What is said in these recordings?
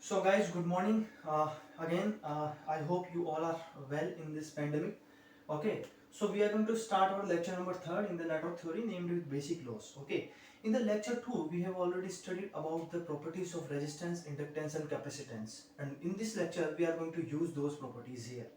So guys, good morning. I hope you all are well in this pandemic. Okay, so we are going to start our lecture number third in the network theory, named with basic laws. Okay, in the lecture two, we have already studied about the properties of resistance, inductance, and capacitance. And in this lecture, we are going to use those properties here.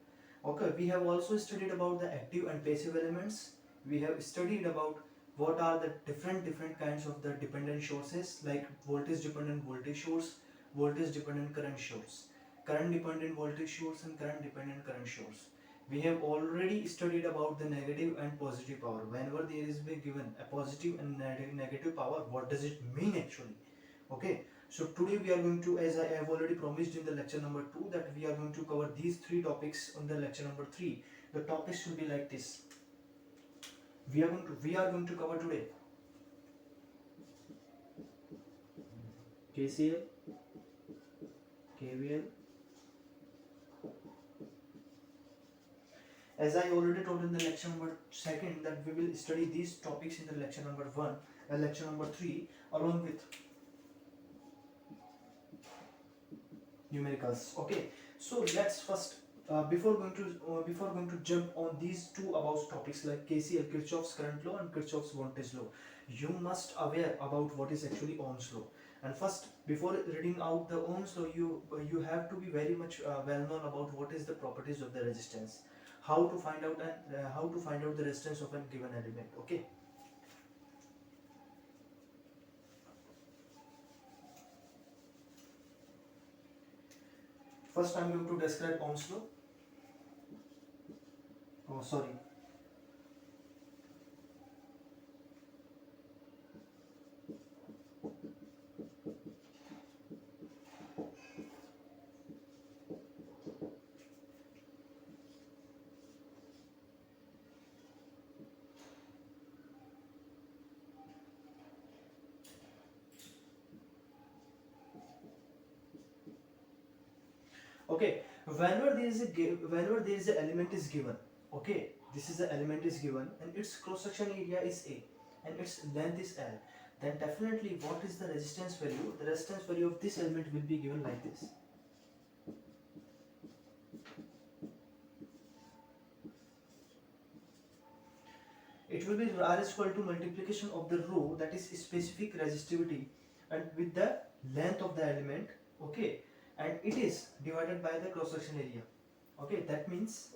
Okay, we have also studied about the active and passive elements. We have studied about what are the different kinds of the dependent sources, like voltage dependent voltage source, voltage dependent current source, current dependent voltage source, and current dependent current source. We have already studied about the negative and positive power. Whenever there is be given a positive and negative power, what does it mean actually? Okay, so today we are going to, as I have already promised in the lecture number 2, that we are going to cover these three topics on the lecture number 3. The topics should be like this. We are going to cover today KCL, KVL. As I already told in the lecture number 2 that we will study these topics in the lecture number 1 and lecture number 3 along with numericals. Okay, so let's first before going to jump on these two above topics like KCL, Kirchhoff's current law, and Kirchhoff's voltage law, you must aware about what is actually Ohm's law. And first, before reading out the Ohm's law, you have to be very much well known about what is the properties of the resistance, how to find out the resistance of a given element. Okay. First, I'm going to describe Ohm's law. Oh, sorry. Okay, whenever there is a element is given, okay, this is the element is given and its cross section area is A and its length is L, then definitely what is the resistance value? The resistance value of this element will be given like this. It will be R is equal to multiplication of the rho, that is specific resistivity, and with the length of the element, okay, and it is divided by the cross section area. Okay, that means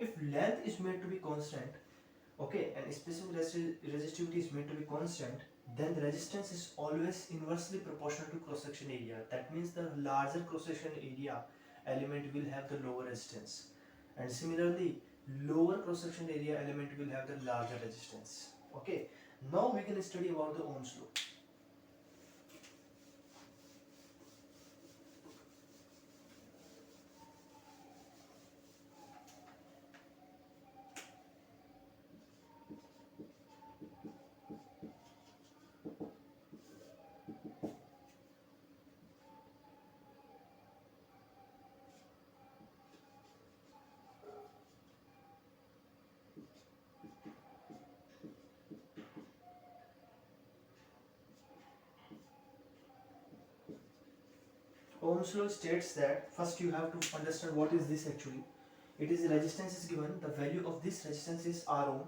if length is made to be constant, okay, and specific resistivity is made to be constant, then the resistance is always inversely proportional to cross section area. That means the larger cross section area element will have the lower resistance, and similarly lower cross section area element will have the larger resistance. Okay, now we can study about the Ohm's law. Ohm's law states that first you have to understand what is this actually. It is resistance is given, the value of this resistance is R ohm.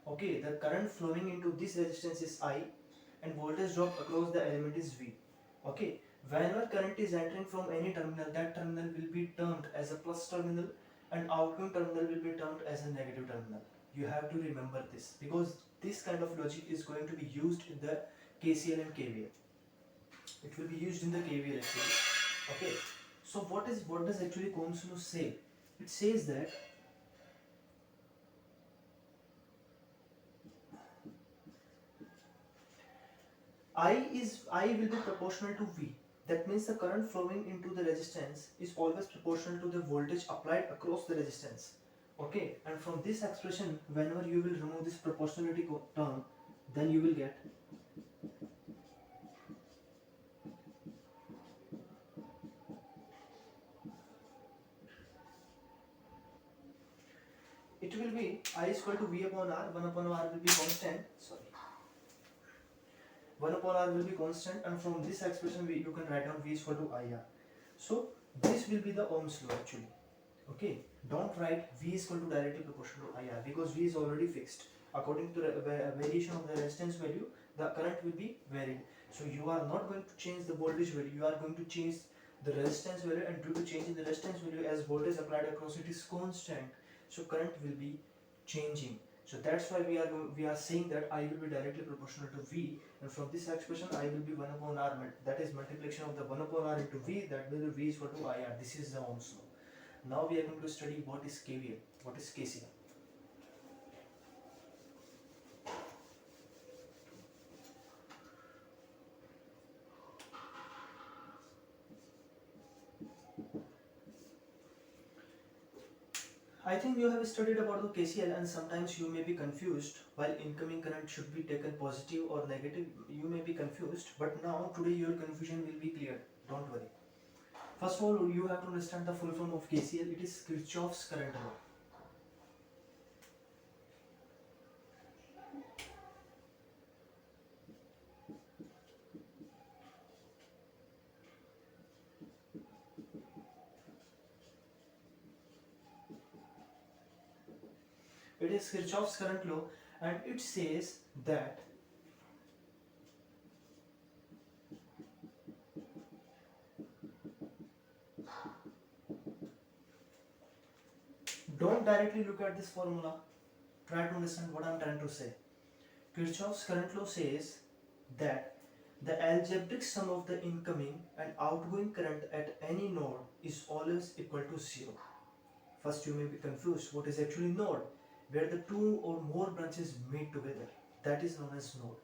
Okay, the current flowing into this resistance is I, and voltage drop across the element is V. Okay, whenever current is entering from any terminal, that terminal will be termed as a plus terminal and outgoing terminal will be termed as a negative terminal. You have to remember this because this kind of logic is going to be used in the KCL and KVL. It will be used in the KVL actually. Okay, so what does actually Ohm's law say? It says that I will be proportional to V. That means the current flowing into the resistance is always proportional to the voltage applied across the resistance. Okay, and from this expression, whenever you will remove this proportionality term, then you will get it will be I is equal to V upon R. 1 upon R will be constant. Sorry. 1 upon r will be constant, and from this expression you can write down V is equal to IR. So this will be the Ohm's law actually. Okay, don't write V is equal to directly proportional to IR because V is already fixed. According to the variation of the resistance value, the current will be varied. So you are not going to change the voltage value, you are going to change the resistance value, and due to change in the resistance value, as voltage applied across it is constant, so current will be changing. So that's why we are saying that I will be directly proportional to V, and from this expression I will be 1 upon R, that is multiplication of the 1 upon R into V, that will be V is equal to IR. This is the Ohm's law. Now we are going to study what is KVL, what is KCL. I think you have studied about the KCL, and sometimes you may be confused while incoming current should be taken positive or negative. You may be confused, but now today your confusion will be cleared. Don't worry. First of all, you have to understand the full form of KCL. It is Kirchhoff's current law. It is Kirchhoff's current law, and it says that don't directly look at this formula. Try to understand what I am trying to say. Kirchhoff's current law says that the algebraic sum of the incoming and outgoing current at any node is always equal to 0. First, you may be confused what is actually node, where the two or more branches meet together. That is known as node.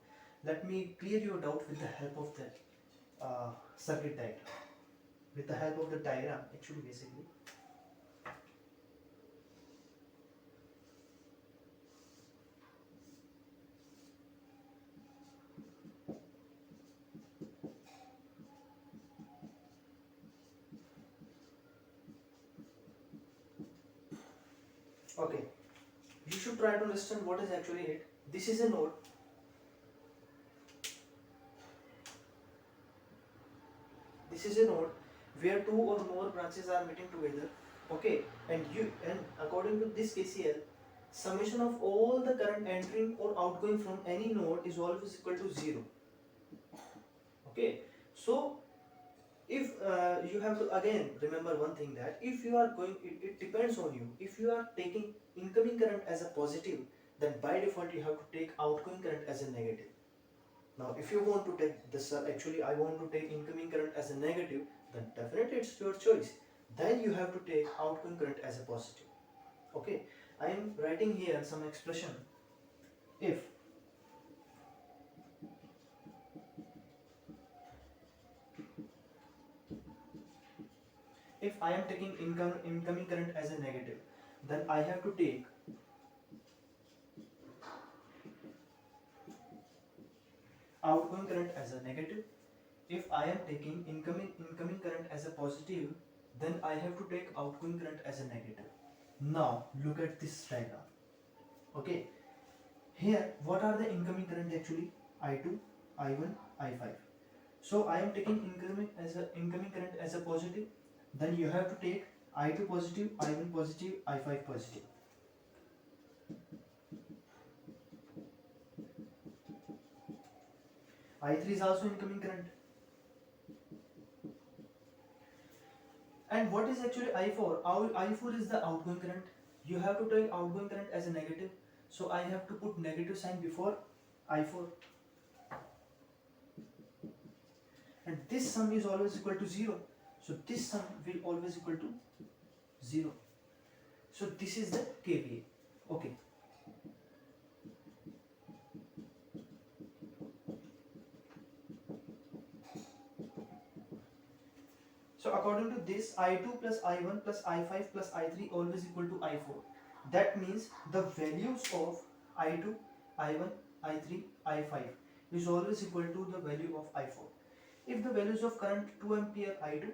Let me clear your doubt with the help of the circuit diagram. With the help of the diagram, actually, basically. Okay, you should try to understand what is actually it. This is a node. This is a node where two or more branches are meeting together. Okay, and according to this KCL, summation of all the current entering or outgoing from any node is always equal to 0. Okay, so if you have to again remember one thing, that if you are going, it depends on you. If you are taking incoming current as a positive, then by default you have to take outgoing current as a negative. Now if you want to take this, actually I want to take incoming current as a negative, then definitely it's your choice. Then you have to take outgoing current as a positive. Okay, I am writing here some expression. If I am taking incoming current as a negative, then I have to take outgoing current as a negative. If I am taking incoming current as a positive, then I have to take outgoing current as a negative. Now look at this diagram. Okay, here what are the incoming current actually? I2, I1, I5. So I am taking incoming current as a positive, then you have to take I2 positive, I1 positive, I5 positive. I3 is also incoming current. And what is actually I4? I4 is the outgoing current. You have to take outgoing current as a negative. So I have to put negative sign before I4. And this sum is always equal to 0. So this sum will always equal to 0. So this is the KVA. Okay. So according to this, I2 plus I1 plus I5 plus I3 always equal to I4. That means the values of I2, I1, I3, I5 is always equal to the value of I4. If the values of current 2 ampere I2,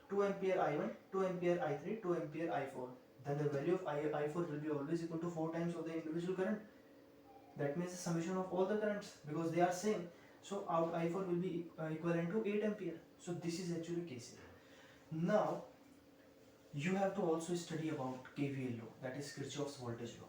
2 ampere I1, 2 ampere I3, 2 ampere I4, then the value of I4 will be always equal to 4 times of the individual current. That means the summation of all the currents, because they are same. So out I4 will be equivalent to 8 ampere. So this is actually KCL. Now you have to also study about KVL law, that is Kirchhoff's voltage law.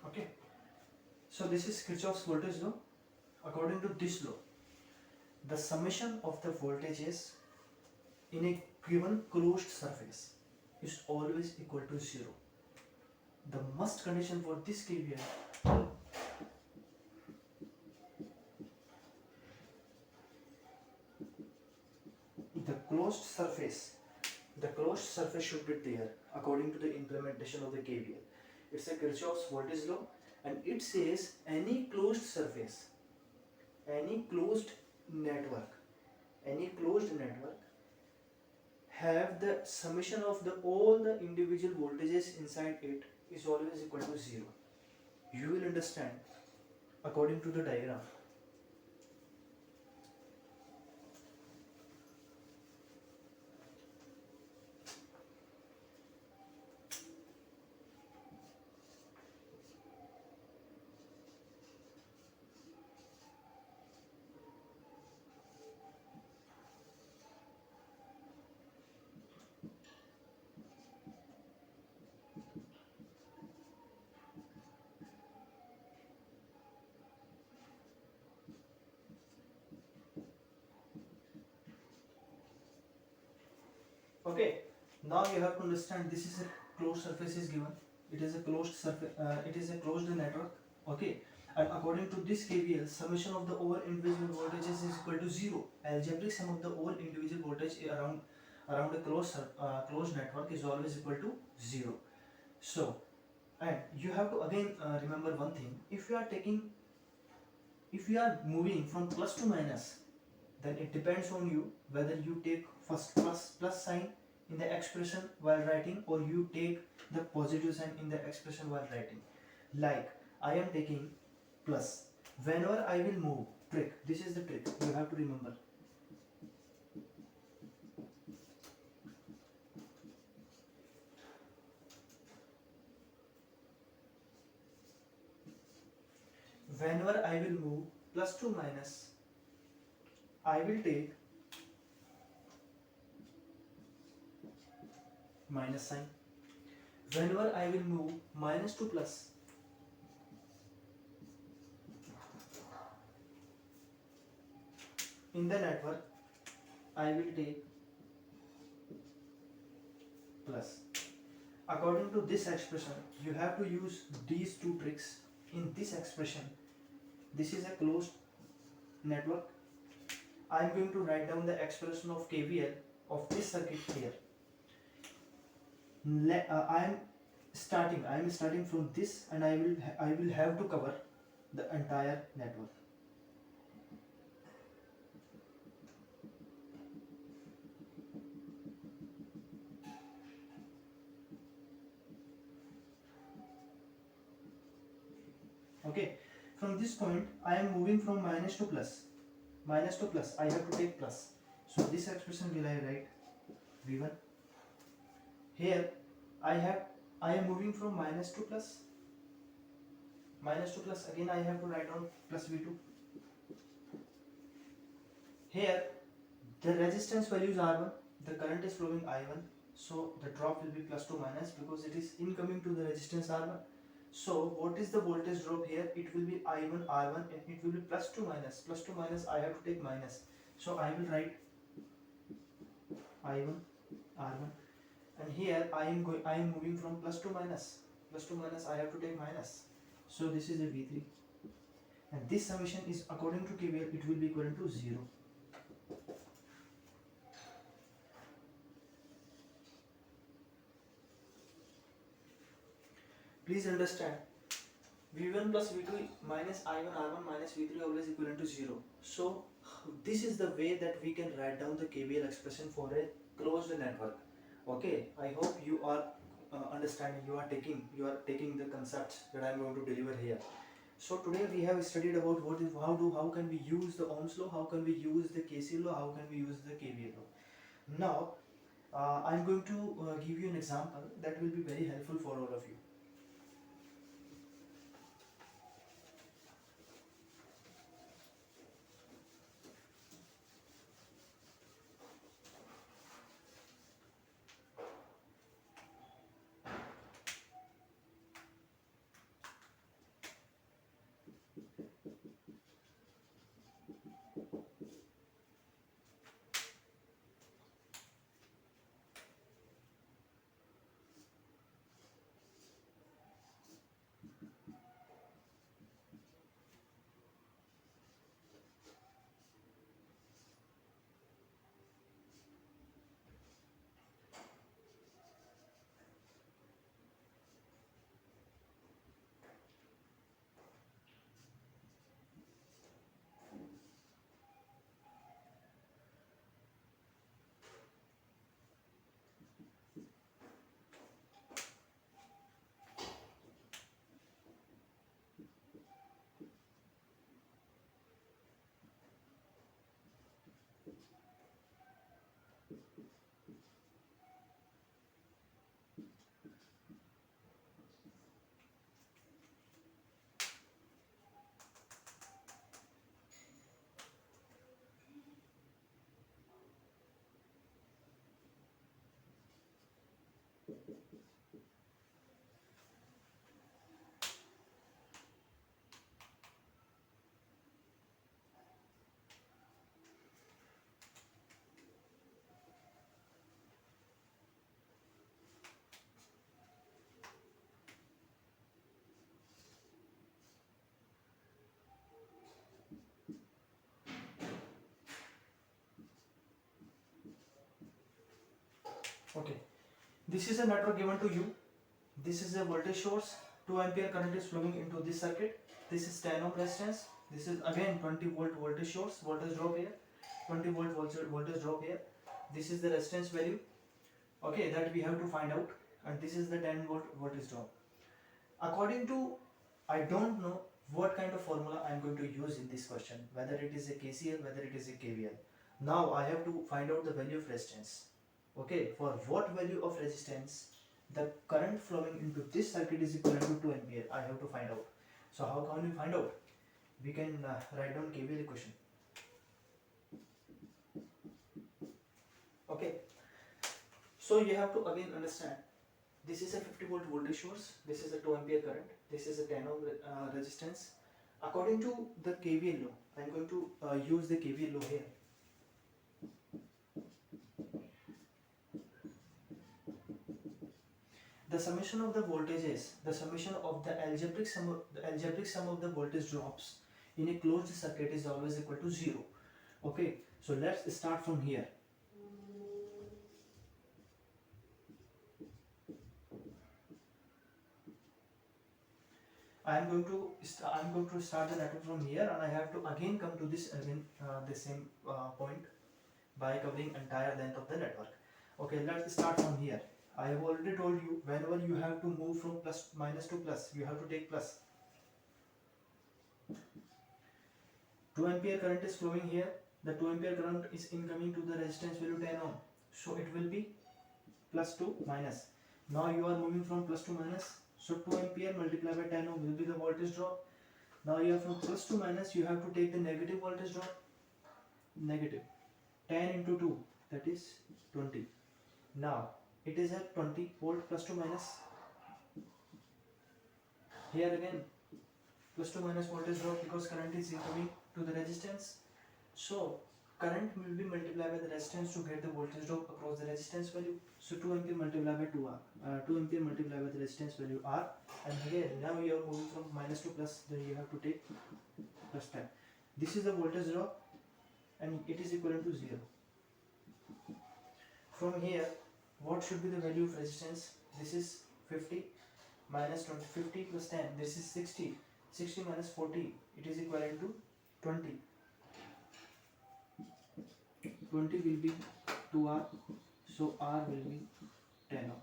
Okay, so this is Kirchhoff's voltage law. According to this law, the summation of the voltages in a given closed surface is always equal to 0. The must condition for this KVL, the closed surface should be there according to the implementation of the KVL. It's a Kirchhoff's voltage law, and it says any closed surface, any closed network have the summation of the all the individual voltages inside it is always equal to 0. You will understand according to the diagram. Okay, now you have to understand this is a closed surface is given. It is a closed surface. It is a closed network. Okay, and according to this KVL, summation of the all individual voltages is equal to 0. Algebraic sum of the all individual voltage around a closed network is always equal to 0. So, and you have to again remember one thing. If you are moving from plus to minus, then it depends on you whether you take first plus sign in the expression while writing, or you take the positive sign in the expression while writing. Like I am taking plus. Whenever I will move, trick, this is the trick you have to remember. Whenever I will move plus to minus, I will take minus sign. Whenever I will move minus to plus, in the network I will take plus. According to this expression, you have to use these two tricks in this expression. This is a closed network. I am going to write down the expression of KVL of this circuit here. I am starting from this, and I will have to cover the entire network. Okay, from this point I am moving from minus to plus. Minus to plus, I have to take plus. So this expression will I write V1. Here I am moving from minus to plus. Minus to plus, again I have to write down plus V2. Here the resistance value is R1, the current is flowing I1, so the drop will be plus to minus because it is incoming to the resistance R1. So what is the voltage drop here? It will be I1 R1, and it will be plus to minus. Plus to minus, I have to take minus. So I will write I1 R1, and here I am moving from plus to minus. Plus to minus, I have to take minus. So this is a V3, and this summation is according to KVL, it will be equivalent to 0. Please understand, V1 plus V2 minus I1 R1 minus V3 always equivalent to 0. So this is the way that we can write down the KVL expression for a closed network. Okay, I hope you are understanding, you are taking the concepts that I am going to deliver here. So today we have studied about how can we use the Ohm's law, how can we use the KCL law, how can we use the KVL law. Now I'm going to give you an example that will be very helpful for all of you. Okay, this is a network given to you. This is a voltage source. 2 ampere current is flowing into this circuit. This is 10 ohm resistance. This is again 20 volt voltage source. Voltage drop here. 20 volt voltage drop here. This is the resistance value. Okay, that we have to find out. And this is the 10 volt voltage drop. According to, I don't know what kind of formula I am going to use in this question. Whether it is a KCL, whether it is a KVL. Now I have to find out the value of resistance. Okay, for what value of resistance the current flowing into this circuit is equivalent to 2 ampere, I have to find out. So how can we find out? We can write down KVL equation. Okay, so you have to again understand, this is a 50 volt voltage source, this is a 2 ampere current, this is a 10 ohm resistance. According to the KVL law, I am going to use the KVL law here. The summation of the voltages, the summation of the algebraic sum of the voltage drops in a closed circuit is always equal to 0. Okay, so let's start from here. I am going to start the network from here, and I have to again come to this the same point by covering entire length of the network. Okay, let's start from here. I have already told you, whenever you have to move from minus to plus, you have to take plus. 2 ampere current is flowing here. The 2 ampere current is incoming to the resistance value 10 ohm. So it will be plus to minus. Now you are moving from plus to minus. So 2 ampere multiplied by 10 ohm will be the voltage drop. Now you have from plus to minus, you have to take the negative voltage drop. Negative. 10 into 2, that is 20. Now it is at 20 volt plus to minus. Here again plus to minus voltage drop because current is incoming to the resistance. So current will be multiplied by the resistance to get the voltage drop across the resistance value. So 2 ampere multiplied by 2 R. 2 ampere multiplied by the resistance value R. And here now you are moving from minus to plus, then you have to take plus 10. This is the voltage drop and it is equivalent to 0. From here, what should be the value of resistance? This is 50. minus 20, 50 plus 10, this is 60. 60 minus 40, it is equivalent to 20. 20 will be 2R, so R will be 10 ohm.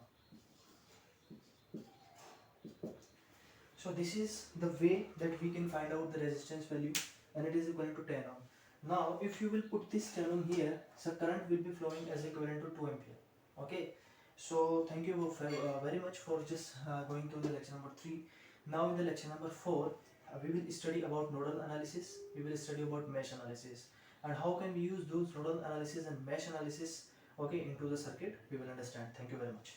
So this is the way that we can find out the resistance value, and it is equivalent to 10 ohm. Now if you will put this 10 ohm here, so current will be flowing as equivalent to 2 ampere. Okay, so thank you very much for just going through the lecture number 3. Now in the lecture number 4, we will study about nodal analysis, we will study about mesh analysis, and how can we use those nodal analysis and mesh analysis, okay, into the circuit, we will understand. Thank you very much.